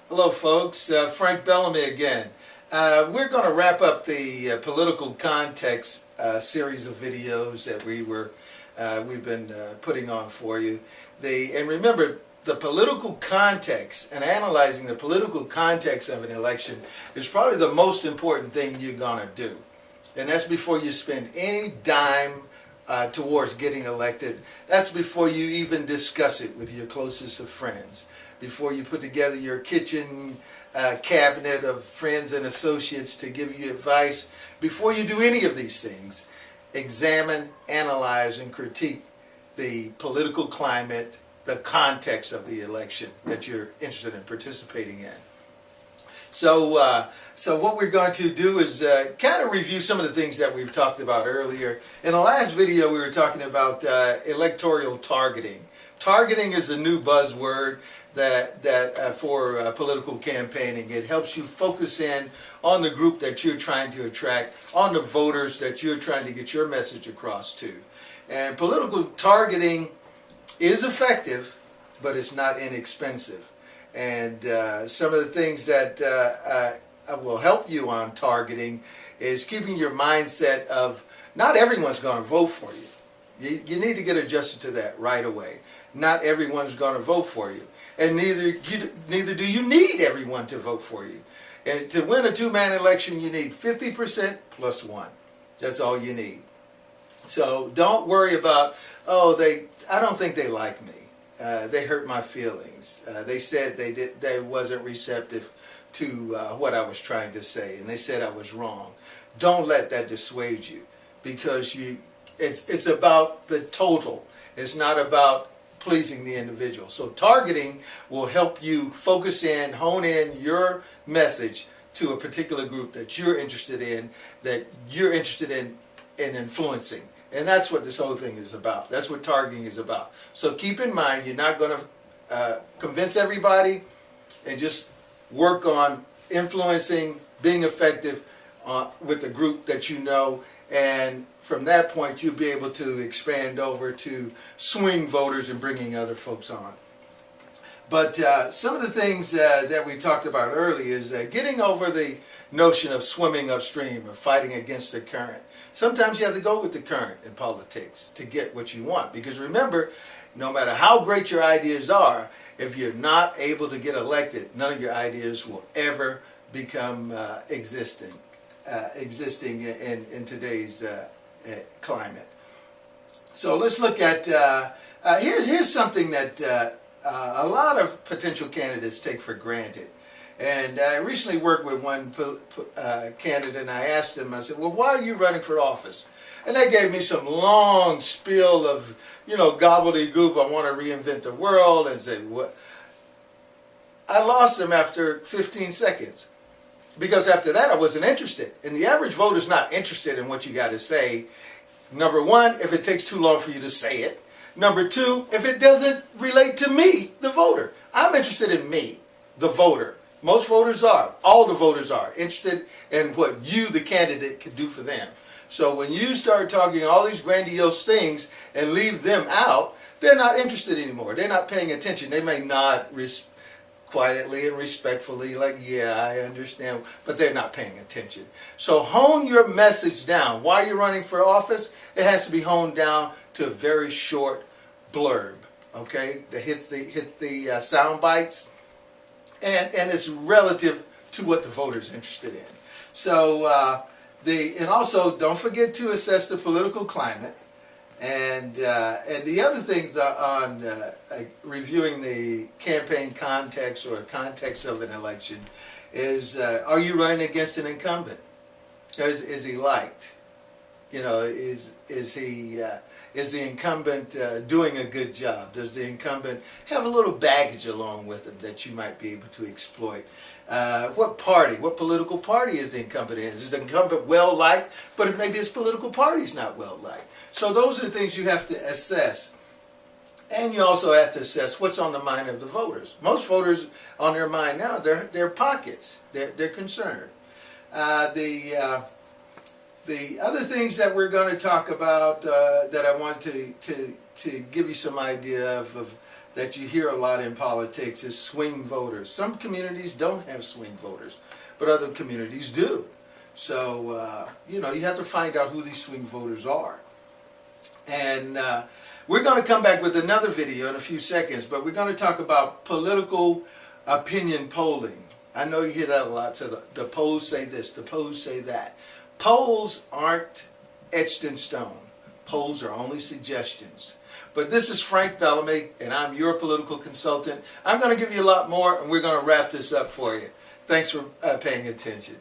Hello folks, Frank Bellamy again. We're going to wrap up the political context series of videos that we've been putting on for you. And remember, the political context and analyzing the political context of an election is probably the most important thing you're going to do. And that's before you spend any dime towards getting elected. That's before you even discuss it with your closest of friends. Before you put together your kitchen cabinet of friends and associates to give you advice. Before you do any of these things, examine, analyze, and critique the political climate, the context of the election that you're interested in participating in. So what we're going to do is kind of review some of the things that we've talked about earlier. In the last video, we were talking about electoral targeting. Targeting is a new buzzword that for political campaigning. It helps you focus in on the group that you're trying to attract, on the voters that you're trying to get your message across to. And political targeting is effective, but it's not inexpensive. And some of the things that will help you on targeting is keeping your mindset of not everyone's going to vote for you. You need to get adjusted to that right away. Not everyone's going to vote for you. And neither do you need everyone to vote for you. And to win a two-man election, you need 50% plus one. That's all you need. So don't worry about, I don't think they like me. They hurt my feelings. They said they wasn't receptive to what I was trying to say, and they said I was wrong. Don't let that dissuade you, because it's about the total. It's not about pleasing the individual. So targeting will help you focus in, hone in your message to a particular group that you're interested in influencing. And that's what this whole thing is about. That's what targeting is about. So keep in mind, you're not going to convince everybody, and just work on influencing, being effective with the group that you know. And from that point, you'll be able to expand over to swing voters and bringing other folks on. But some of the things that we talked about earlier is getting over the notion of swimming upstream or fighting against the current. Sometimes you have to go with the current in politics to get what you want. Because remember, no matter how great your ideas are, if you're not able to get elected, none of your ideas will ever become existing in today's climate. So let's look at, here's something that a lot of potential candidates take for granted. And I recently worked with one candidate, and I asked him, I said, well, why are you running for office? And they gave me some long spiel of, gobbledygook, I want to reinvent the world, and said, what? I lost them after 15 seconds. Because after that, I wasn't interested. And the average voter's not interested in what you got to say. Number one, if it takes too long for you to say it. Number two, if it doesn't relate to me, the voter. I'm interested in me, the voter. Most voters are, all the voters are, interested in what you, the candidate, can do for them. So when you start talking all these grandiose things and leave them out, they're not interested anymore. They're not paying attention. They may nod quietly and respectfully, like, yeah, I understand, but they're not paying attention. So hone your message down. While you're running for office, it has to be honed down to a very short blurb, okay, that hit the sound bites, and it's relative to what the voter's interested in. So and also don't forget to assess the political climate. And the other things on reviewing the campaign context or context of an election is, are you running against an incumbent? Is he liked? Is the incumbent doing a good job? Does the incumbent have a little baggage along with him that you might be able to exploit? What political party is the incumbent in? Is the incumbent well liked, but maybe his political party's not well liked? So those are the things you have to assess. And you also have to assess what's on the mind of the voters. Most voters, on their mind now, their pockets. They're concerned. The The other things that we're going to talk about that I want to give you some idea of that you hear a lot in politics is swing voters. Some communities don't have swing voters, but other communities do. So, you know, you have to find out who these swing voters are. And we're going to come back with another video in a few seconds, but we're going to talk about political opinion polling. I know you hear that a lot. So the polls say this, the polls say that. Polls aren't etched in stone. Polls are only suggestions. But this is Frank Bellamy, and I'm your political consultant. I'm going to give you a lot more, and we're going to wrap this up for you. Thanks for paying attention.